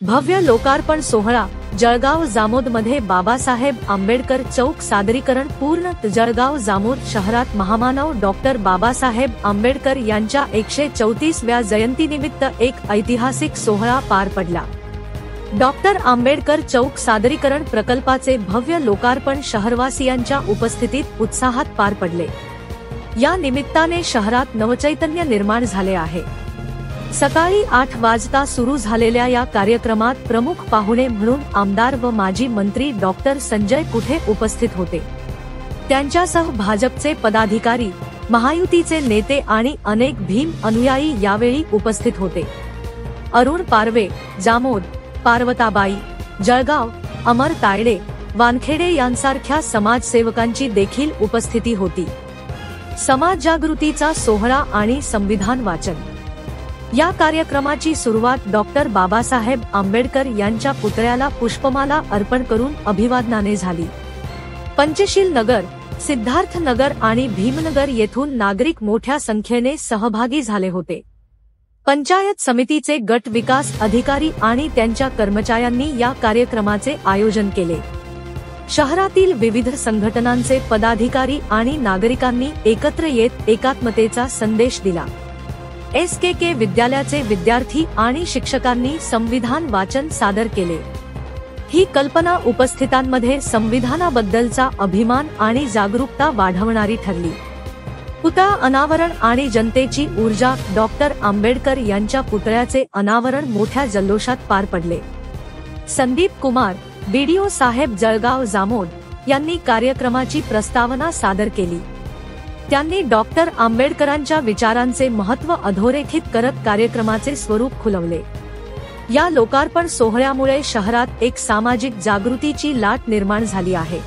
भव्य लोकार्पण सोहळा जळगाव जामोदमध्ये बाबासाहेब आंबेडकर चौक सादरीकरण पूर्ण जळगाव जामोद शहरात महामानव डॉक्टर बाबासाहेब आंबेडकर यांच्या 134व्या जयंतीनिमित्त एक ऐतिहासिक सोहळा पार पडला। डॉक्टर आंबेडकर चौक सादरीकरण प्रकल्पाचे भव्य लोकार्पण शहरवासियांच्या उपस्थितीत उत्साहात पार पडले। या निमित्ताने शहरात नवचैतन्य निर्माण झाले आहे। सकाळी 8 वाजता सुरू झालेल्या या कार्यक्रमात प्रमुख पाहुणे म्हणून आमदार व माजी मंत्री डॉक्टर संजय कुठे उपस्थित होते। त्यांच्यासह भाजपचे पदाधिकारी, महायुतीचे नेते आणि अनेक भीम अनुयायी यावेळी उपस्थित होते। अरुण पारवे, जामोद, पार्वताबाई, जळगाव, अमर तायडे, वानखेडे यांसारख्या समाजसेवकांची देखील उपस्थिती होती। समाज जागृतीचा सोहळा आणि संविधान वाचन या कार्यक्रमाची सुरुवात डॉक्टर बाबासाहेब आंबेडकर यांच्या पुतळ्याला पुष्पमाला अर्पण करून अभिवादनाने झाली। पंचशील नगर, सिद्धार्थ नगर आणि भीमनगर येथून नागरिक मोठ्या संख्येने सहभागी झाले होते। पंचायत समितीचे गट विकास अधिकारी आणि त्यांच्या कर्मचाऱ्यांनी या कार्यक्रमाचे आयोजन केले। शहरातील विविध संघटनांचे पदाधिकारी आणि नागरिकांनी एकत्र येत एकात्मतेचा संदेश दिला। SKK विद्यालयाचे विद्यार्थी आणि शिक्षकांनी संविधान वाचन सादर केले। ही कल्पना उपस्थितांमध्ये संविधानाबद्दलचा अभिमान आणि जागरूकता वाढवणारी ठरली। पुतळा अनावरण आणि जनतेची ऊर्जा डॉक्टर आंबेडकर यांच्या पुतळ्याचे अनावरण मोठ्या जल्लोषात पार पडले। संदीप कुमार, BDO साहेब जळगाव जामोद यांनी कार्यक्रमाची प्रस्तावना सादर केली। त्यांनी डॉक्टर आंबेडकरांच्या विचारांचे महत्त्व अधोरेखित करत कार्यक्रमाचे स्वरूप खुलवले। या लोकार्पण सोहळ्यामुळे शहरात एक सामाजिक जागृतीची लाट निर्माण झाली आहे।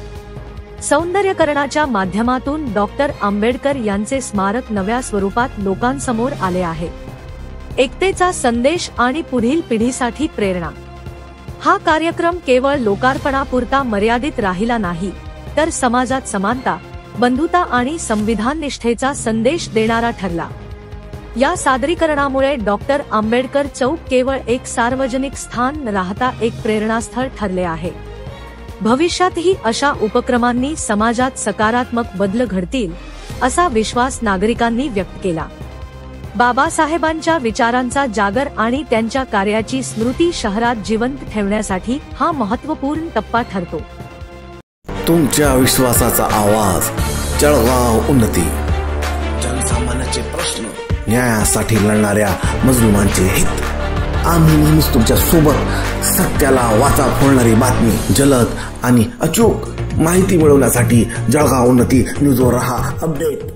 सौंदर्यकरणाच्या माध्यमातून डॉक्टर आंबेडकर यांचे स्मारक नव्या स्वरूपात लोकांसमोर आले आहे। एकतेचा संदेश आणि पुढील पिढीसाठी प्रेरणा। हा कार्यक्रम केवळ लोकार्पणापुरता मर्यादित राहिला नाही, तर समाजात समानता, बंधुता आणि संविधान निष्ठेचा संदेश देणारा ठरला। या सादरीकरणामुळे डॉक्टर आंबेडकर चौक केवळ एक सार्वजनिक स्थान न राहता एक प्रेरणास्थळ ठरले आहे। भविष्यातही अशा उपक्रमांनी समाजात सकारात्मक बदल घडतील असा विश्वास नागरिकांनी व्यक्त केला। बाबासाहेबांच्या विचारांचा जागर आणि त्यांच्या कार्याची स्मृती शहरात जिवंत ठेवण्यासाठी हा महत्त्वपूर्ण टप्पा ठरतो। तुमच्या विश्वासाचा आवाज, जळगाव उन्नती। जनसामान्याचे प्रश्न, न्यायासाठी लढणाऱ्या मजलुमांचे हित। आम्ही नेहमीच तुमच्या सोबत। सत्याला वाचा फोडणारी बातमी, जलद आणि अचूक माहिती मिळवण्यासाठी जळगाव उन्नती न्यूजवर रहा अपडेट।